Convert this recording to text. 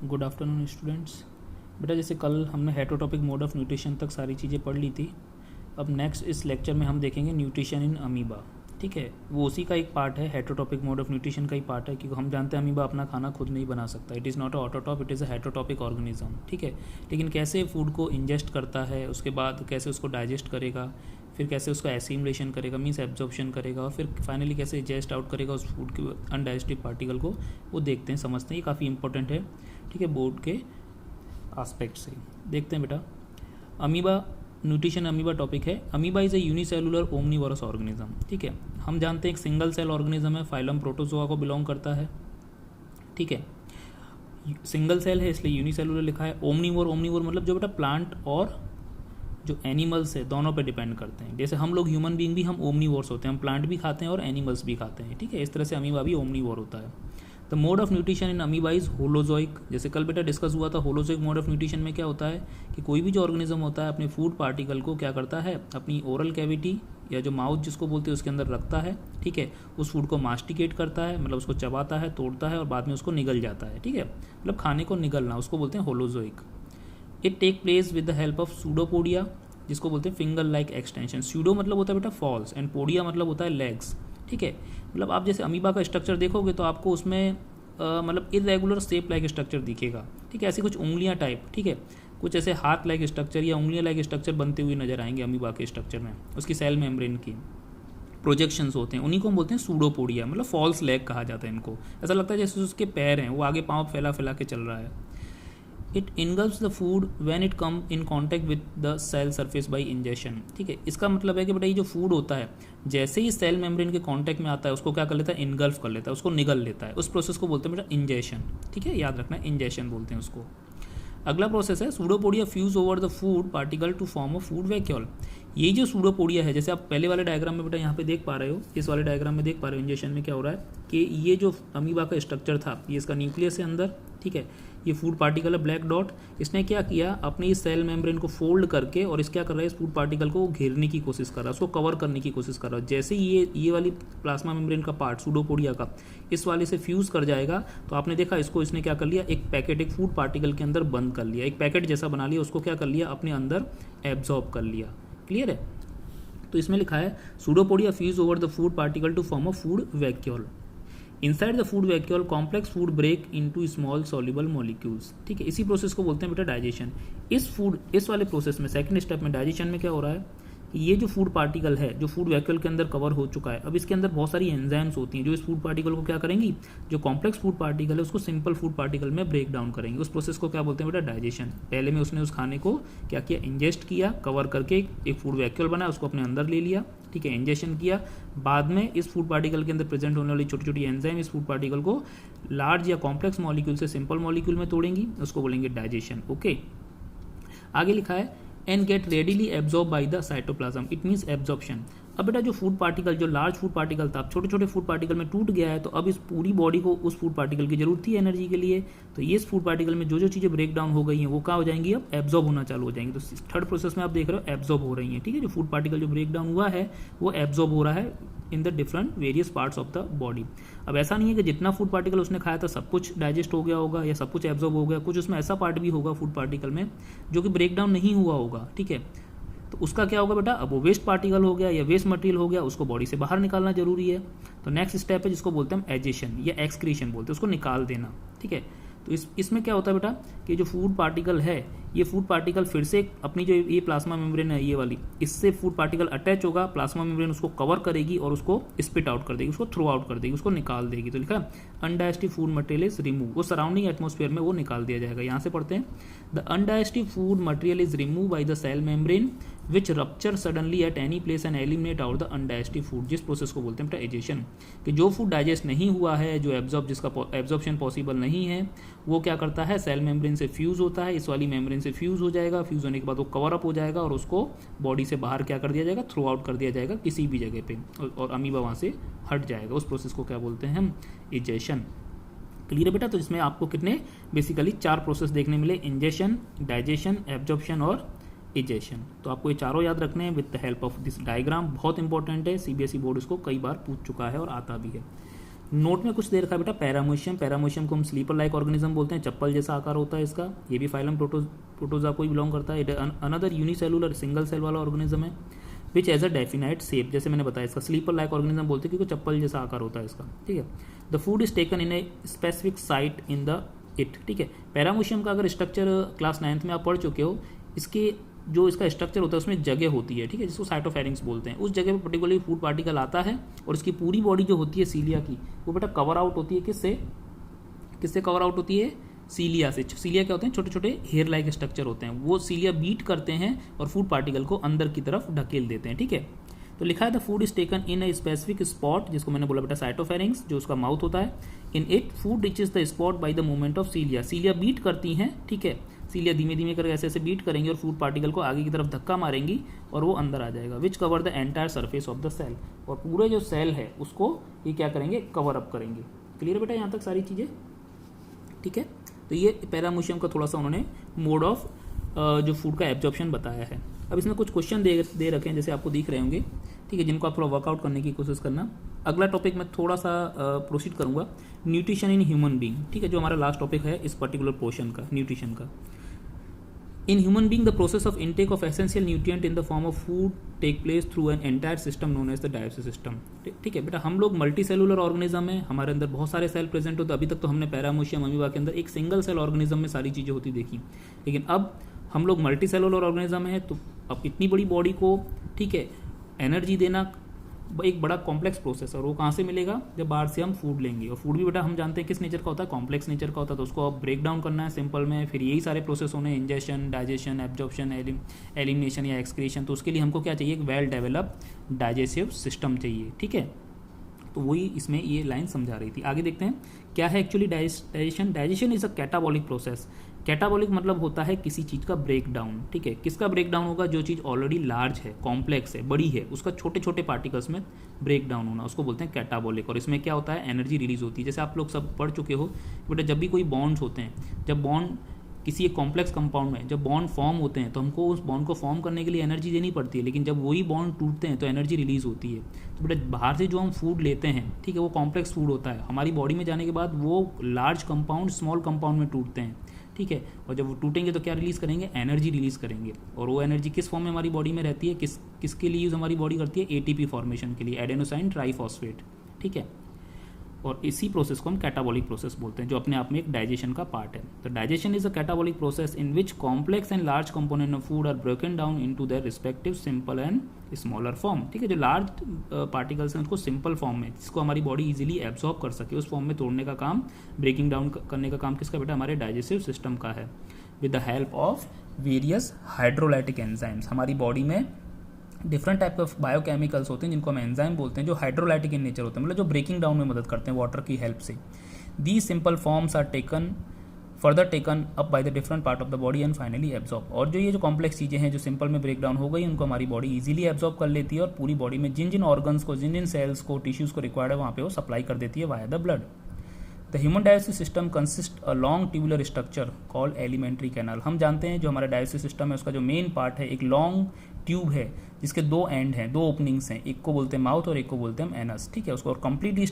Good afternoon students. बेटा जैसे कल हमने हेटरोटॉपिक मोड ऑफ न्यूट्रिशन तक सारी चीज़ें पढ़ ली थी। अब नेक्स्ट इस लेक्चर में हम देखेंगे न्यूट्रिशन इन अमीबा। ठीक है, वो उसी का एक पार्ट है, हेटरोटॉपिक मोड ऑफ न्यूट्रिशन का ही पार्ट है, क्योंकि हम जानते हैं अमीबा अपना खाना खुद नहीं बना सकता। It is not a autotroph, it is a heterotrophic organism. ठीक है, लेकिन कैसे फूड को इंजेस्ट करता है, उसके बाद कैसे उसको डाइजेस्ट करेगा, फिर कैसे उसका एसिमुलेशन करेगा, मीन्स एब्जॉर्प्शन करेगा, और फिर फाइनली कैसे इजेस्ट आउट करेगा उस फूड के अनडाइजेस्टिव पार्टिकल को, वो देखते हैं, समझते हैं। ये काफ़ी इंपॉर्टेंट है, ठीक है, बोर्ड के आस्पेक्ट से। देखते हैं बेटा, अमीबा न्यूट्रिशन अमीबा टॉपिक है। Amoeba is a unicellular omnivorous organism. ठीक है, हम जानते हैं एक सिंगल सेल ऑर्गेनिज्म है, फाइलम प्रोटोजोआ को बिलोंग करता है। ठीक है, सिंगल सेल है इसलिए यूनिसेलुलर लिखा है। ओमनीवोर, ओमनीवोर मतलब जो बेटा प्लांट और जो एनिमल्स है दोनों पे डिपेंड करते हैं। जैसे हम लोग ह्यूमन बीइंग भी हम ओमनीवोर्स होते हैं, हम प्लांट भी खाते हैं और एनिमल्स भी खाते हैं। ठीक है, इस तरह से अमीबा भी ओमनीवोर होता है। The mode of nutrition in amoeba is holozoic. जैसे कल बेटा डिस्कस हुआ था, होलोजोइक मोड ऑफ न्यूट्रिशन में क्या होता है कि कोई भी जो ऑर्गेनिज्म होता है अपने फूड पार्टिकल को क्या करता है, अपनी ओरल कैविटी या जो माउथ जिसको बोलते हैं उसके अंदर रखता है। ठीक है, उस फूड को मास्टिकेट करता है, मतलब उसको चबाता है, तोड़ता है और बाद में उसको निगल जाता है। ठीक है, मतलब खाने को निगलना, उसको बोलते हैं holozoic. It take place with the help of pseudopodia, जिसको बोलते हैं फिंगर लाइक एक्सटेंशन। सूडो मतलब होता है बेटा फॉल्स, एंड पोडिया मतलब होता है लेग्स। ठीक है, मतलब आप जैसे अमीबा का स्ट्रक्चर देखोगे तो आपको उसमें मतलब इरेगुलर शेप लाइक स्ट्रक्चर दिखेगा। ठीक है, ऐसी कुछ उंगलियां टाइप, ठीक है, कुछ ऐसे हाथ लाइक स्ट्रक्चर या उंगलियां लाइक स्ट्रक्चर बनते हुए नजर आएंगे अमीबा के स्ट्रक्चर में। उसकी सेल मेम्ब्रेन की प्रोजेक्शंस होते हैं, उन्हीं को हम बोलते हैं सूडोपोडिया, मतलब फॉल्स लेग कहा जाता है इनको। ऐसा लगता है जैसे उसके पैर हैं, वो आगे पाँव फैला फैला के चल रहा है। It engulfs the food when it come in contact with the cell surface by ingestion. ठीक है, इसका मतलब है कि बेटा ये जो फूड होता है जैसे ही सेल मेम्ब्रेन के कांटेक्ट में आता है उसको क्या कर लेता है, इनगल्फ कर लेता है, उसको निगल लेता है। उस प्रोसेस को बोलते हैं बेटा इंजेशन। ठीक है, याद रखना, इंजेशन बोलते हैं उसको। अगला प्रोसेस है pseudopodia fuse over the food particle to form a food vacuole. ये जो सूडोपोडिया है, जैसे आप पहले वाले डायग्राम में बेटा यहाँ पे देख पा रहे हो, इस वाले डायग्राम में देख पा रहे हो इंजेशन में क्या हो रहा है कि ये जो अमीबा का स्ट्रक्चर था, ये इसका न्यूक्लियस है अंदर। ठीक है, ये फूड पार्टिकल है ब्लैक डॉट। इसने क्या किया, अपनी इस सेल मेम्ब्रेन को फोल्ड करके और इस क्या कर रहा है, इस फूड पार्टिकल को घेरने की कोशिश कर रहा है, उसको कवर करने की कोशिश कर रहा है। जैसे ही ये वाली प्लाज्मा मेम्ब्रेन का पार्ट सूडोपोडिया का इस वाले से फ्यूज कर जाएगा तो आपने देखा इसको इसने क्या कर लिया, एक पैकेट एक फूड पार्टिकल के अंदर बंद कर लिया, एक पैकेट जैसा बना लिया, उसको क्या कर लिया, अपने अंदर एब्जॉर्ब कर लिया। क्लियर है? तो इसमें लिखा है pseudopodia fuse over the food particle to form a food vacuole. Inside the food vacuole complex food break into small soluble molecules. ठीक है, इसी प्रोसेस को बोलते हैं बेटा डाइजेशन। इस वाले प्रोसेस में सेकंड स्टेप में डाइजेशन में क्या हो रहा है, ये जो फूड पार्टिकल है जो फूड वैक्यूल के अंदर कवर हो चुका है, अब इसके अंदर बहुत सारी एंजाइम्स होती हैं जो इस फूड पार्टिकल को क्या करेंगी, जो कॉम्प्लेक्स फूड पार्टिकल है उसको सिंपल फूड पार्टिकल में ब्रेक डाउन करेंगे। उस प्रोसेस को क्या बोलते हैं बेटा डाइजेशन। पहले में उसने उस खाने को क्या किया, इंजेस्ट किया, कवर करके एक फूड वैक्यूल बना, उसको अपने अंदर ले लिया। ठीक है, इंजेक्शन किया, बाद में इस फूड पार्टिकल के अंदर प्रेजेंट होने वाली छोटी छोटी एंजाइम इस फूड पार्टिकल को लार्ज या कॉम्प्लेक्स मॉलिक्यूल से सिंपल मॉलिक्यूल में तोड़ेंगी, उसको बोलेंगे डाइजेशन। ओके, आगे लिखा है and get readily absorb by the cytoplasm, it means absorption. अब बेटा जो फूड पार्टिकल, जो लार्ज फूड पार्टिकल था, छोटे छोटे फूड पार्टिकल में टूट गया है, तो अब इस पूरी बॉडी को उस फूड पार्टिकल की जरूरत थी एनर्जी के लिए, तो ये इस फूड पार्टिकल में जो जो चीज़ें ब्रेक डाउन हो गई हैं वो क्या हो जाएंगी, अब एब्जॉर्ब होना चालू हो जाएंगी। तो थर्ड प्रोसेस में आप देख रहे हो एब्जॉर्ब हो रही है। ठीक है, जो फूड पार्टिकल जो ब्रेक डाउन हुआ है वो एब्जॉर्ब हो रहा है in the different various parts of the body. अब ऐसा नहीं है कि जितना फूड पार्टिकल उसने खाया था सब कुछ डाइजेस्ट हो गया होगा या सब कुछ एब्जॉर्ब हो गया, कुछ उसमें ऐसा पार्ट भी होगा फूड पार्टिकल में जो कि ब्रेक डाउन नहीं हुआ होगा। ठीक है, तो उसका क्या होगा बेटा, अब वो वेस्ट पार्टिकल हो गया या वेस्ट मटेरियल हो गया, उसको बॉडी से बाहर निकालना जरूरी है। तो नेक्स्ट स्टेप है जिसको बोलते हैं हम एजेशन या एक्सक्रीशन बोलते हैं, उसको निकाल देना। ठीक है, तो इसमें क्या होता है बेटा कि जो फूड पार्टिकल है, ये फूड पार्टिकल फिर से अपनी जो ये प्लाज्मा मेम्ब्रेन है ये वाली, इससे फूड पार्टिकल अटैच होगा, प्लाज्मा मेम्ब्रेन उसको कवर करेगी और उसको स्पिट आउट कर देगी, उसको थ्रो आउट कर देगी, उसको निकाल देगी। तो लिखा है undigestive food material is remove, वो सराउंडिंग एटमॉस्फेयर में वो निकाल दिया जाएगा। यहाँ से पढ़ते हैं the undigestive food material is remove by the cell membrane which rupture suddenly at any place and eliminate out the undigestive food, जिस प्रोसेस को बोलते हैं बेटा एजेशन। कि जो फूड डाइजेस्ट नहीं हुआ है, जो जिसका एब्जॉर्प्शन पॉसिबल नहीं है, वो क्या करता है, सेल मेम्ब्रेन से फ्यूज होता है, इस वाली मेम्ब्रेन से फ्यूज हो जाएगा, फ्यूज होने के बाद वो कवर अप हो जाएगा और उसको बॉडी से बाहर क्या कर दिया जाएगा, थ्रो आउट कर दिया जाएगा किसी भी जगह पे, और अमीबा वहाँ से हट जाएगा। उस प्रोसेस को क्या बोलते हैं हम, इजेशन। क्लियर है बेटा? तो इसमें आपको कितने बेसिकली 4 प्रोसेस देखने मिले, इंजेशन, डाइजेशन, एब्जॉर्प्शन और इजेशन। तो आपको ये चारों याद रखने हैं with the help of this diagram. बहुत इंपॉर्टेंट है, सीबीएसई बोर्ड इसको कई बार पूछ चुका है और आता भी है। नोट में कुछ दे रखा है बेटा पैरामोशियम। पैरामोशियम को हम स्लीपर लाइक ऑर्गेनिज्म बोलते हैं, चप्पल जैसा आकार होता है इसका। ये भी फाइलम प्रोटोजा को ही बिलोंग करता है। अनदर यूनिसेलुलर सिंगल सेल वाला ऑर्गेनिज्म है विच एज अ डेफिनाइट शेप, जैसे मैंने बताया इसका स्लीपर लाइक ऑर्गेनिज्म बोलते हैं क्योंकि चप्पल जैसा आकार होता है इसका, ठीक है। The food is taken in a specific site in the it, ठीक है। पैरामोशियम का अगर स्ट्रक्चर क्लास 9th में आप पढ़ चुके हो, इसके जो इसका स्ट्रक्चर होता है उसमें जगह होती है, ठीक है, जिसको साइटोफेरिंक्स बोलते हैं। उस जगह पे पर्टिकुलरली फूड पार्टिकल आता है और इसकी पूरी बॉडी जो होती है सीलिया की, वो बेटा कवर आउट होती है किससे, किससे कवर आउट होती है, सीलिया से। सीलिया क्या होते हैं, छोटे छोटे हेयर लाइक स्ट्रक्चर होते हैं, वो सीलिया बीट करते हैं और फूड पार्टिकल को अंदर की तरफ ढकेल देते हैं, ठीक है। तो लिखा है the food is taken in a specific spot, जिसको मैंने बोला बेटा साइटोफेरिंक्स, जो उसका माउथ होता है। In it food reaches the spot by the movement of cilia. Cilia beat करती हैं, ठीक है, सीलिया धीमे धीमे करके ऐसे ऐसे बीट करेंगे और फूड पार्टिकल को आगे की तरफ धक्का मारेंगी और वो अंदर आ जाएगा। Which cover the entire surface of the cell, और पूरे जो सेल है उसको ये क्या करेंगे, कवर अप करेंगे। क्लियर बेटा यहाँ तक सारी चीज़ें, ठीक है। तो ये पैरामोशियम का थोड़ा सा उन्होंने मोड ऑफ जो फूड का एब्जॉर्प्शन बताया है। अब इसमें कुछ क्वेश्चन दे रखे हैं जैसे आपको दिख रहे होंगे, ठीक है, जिनको आप थोड़ा वर्कआउट करने की कोशिश करना। अगला टॉपिक मैं थोड़ा सा प्रोसीड करूंगा, न्यूट्रिशन इन ह्यूमन बीइंग, ठीक है, जो हमारा लास्ट टॉपिक है इस पर्टिकुलर पोर्शन का, न्यूट्रिशन का। In human being the process of intake of essential nutrient in the form of food take place through an entire system known as the digestive system, ठीक है बेटा। हम लोग multi cellular organism है, हमारे अंदर बहुत सारे सेल प्रेजेंट होते हैं। अभी तक तो हमने पैरामोशियम अमीबा के अंदर एक सिंगल सेल ऑर्गेनिज्म में सारी चीज़ें होती देखी, लेकिन अब हम लोग मल्टी सेलुलर ऑर्गेनिज्म है, तो अब इतनी बड़ी बॉडी को, ठीक है, एनर्जी देना एक बड़ा कॉम्प्लेक्स प्रोसेस है, और वो कहाँ से मिलेगा, जब बाहर से हम फूड लेंगे। और फूड भी बेटा हम जानते हैं किस नेचर का होता है, कॉम्प्लेक्स नेचर का होता है, तो उसको अब ब्रेक डाउन करना है सिंपल में, फिर यही सारे प्रोसेस होने, इंजेशन, डाइजेशन, एब्जॉर्प्शन, एलिमिनेशन या एक्सक्रीशन। तो उसके लिए हमको क्या चाहिए, एक वेल डेवलप्ड डाइजेस्टिव सिस्टम चाहिए, ठीक है। तो वही इसमें ये लाइन समझा रही थी। आगे देखते हैं क्या है actually digestion. Digestion is a catabolic process. Catabolic मतलब होता है किसी चीज़ का ब्रेक डाउन, ठीक है। किसका ब्रेक डाउन होगा, जो चीज़ ऑलरेडी लार्ज है, कॉम्प्लेक्स है, बड़ी है, उसका छोटे छोटे पार्टिकल्स में ब्रेक डाउन होना, उसको बोलते हैं कैटाबॉलिक। और इसमें क्या होता है, एनर्जी रिलीज होती है। जैसे आप लोग सब पढ़ चुके हो बेटा, जब भी कोई बॉन्ड्स होते हैं, जब बॉन्ड किसी एक कॉम्प्लेक्स कंपाउंड में जब बॉन्ड फॉर्म होते हैं, तो हमको उस बॉन्ड को फॉर्म करने के लिए एनर्जी देनी पड़ती है, लेकिन जब वही बॉन्ड टूटते हैं तो एनर्जी रिलीज होती है। तो बेटा बाहर से जो हम फूड लेते हैं, ठीक है, वो कॉम्प्लेक्स फूड होता है, हमारी बॉडी में जाने के बाद वो लार्ज कंपाउंड स्मॉल कंपाउंड में टूटते हैं, ठीक है। और जब वो टूटेंगे तो क्या रिलीज करेंगे, एनर्जी रिलीज करेंगे। और वो एनर्जी किस फॉर्म में हमारी बॉडी में रहती है, किसके लिए यूज हमारी बॉडी करती है, एटीपी फॉर्मेशन के लिए, एडेनोसाइन ट्राइफॉस्फेट, ठीक है। और इसी प्रोसेस को हम कैटाबॉलिक प्रोसेस बोलते हैं, जो अपने आप में एक डाइजेशन का पार्ट है। तो digestion is a catabolic process in which complex and large component of food are broken down into their respective simple and smaller form, ठीक है। जो लार्ज पार्टिकल्स हैं उसको सिंपल फॉर्म में, जिसको हमारी बॉडी इजीली एब्जॉर्ब कर सके, उस फॉर्म में तोड़ने का काम, ब्रेकिंग डाउन करने का काम किसका बेटा, हमारे डाइजेस्टिव सिस्टम का है, with the help of various hydrolytic enzymes. हमारी बॉडी में डिफरेंट टाइप ऑफ बायोकेमिकल्स होते हैं जिनको हम एंजाइम बोलते हैं, जो हाइड्रोलाइटिक इन नेचर होते हैं, मतलब जो ब्रेकिंग डाउन में मदद करते हैं वाटर की हेल्प से। These simple forms are further taken up by the different part of the body and finally absorb. और जो ये जो कॉम्प्लेक्स चीज़ें हैं जो सिंपल में ब्रेक डाउन हो गई, उनको हमारी बॉडी इजीली एब्जॉर्ब कर लेती है और पूरी बॉडी में जिन जिन ऑर्गन्स को, जिन जिन सेल्स को, टिश्यूज को रिक्वायर्ड है वहाँ पे वो सप्लाई कर देती है via the blood. The human digestive system consist a long tubular structure called alimentary canal. हम जानते हैं जो हमारा डाइजेस्टिव सिस्टम है उसका जो मेन पार्ट है एक लॉन्ग ट्यूब है, जिसके दो एंड हैं, दो ओपनिंग्स हैं, एक को बोलते हैं माउथ और एक को बोलते हैं हम एनस, ठीक है। उसको और कंप्लीटली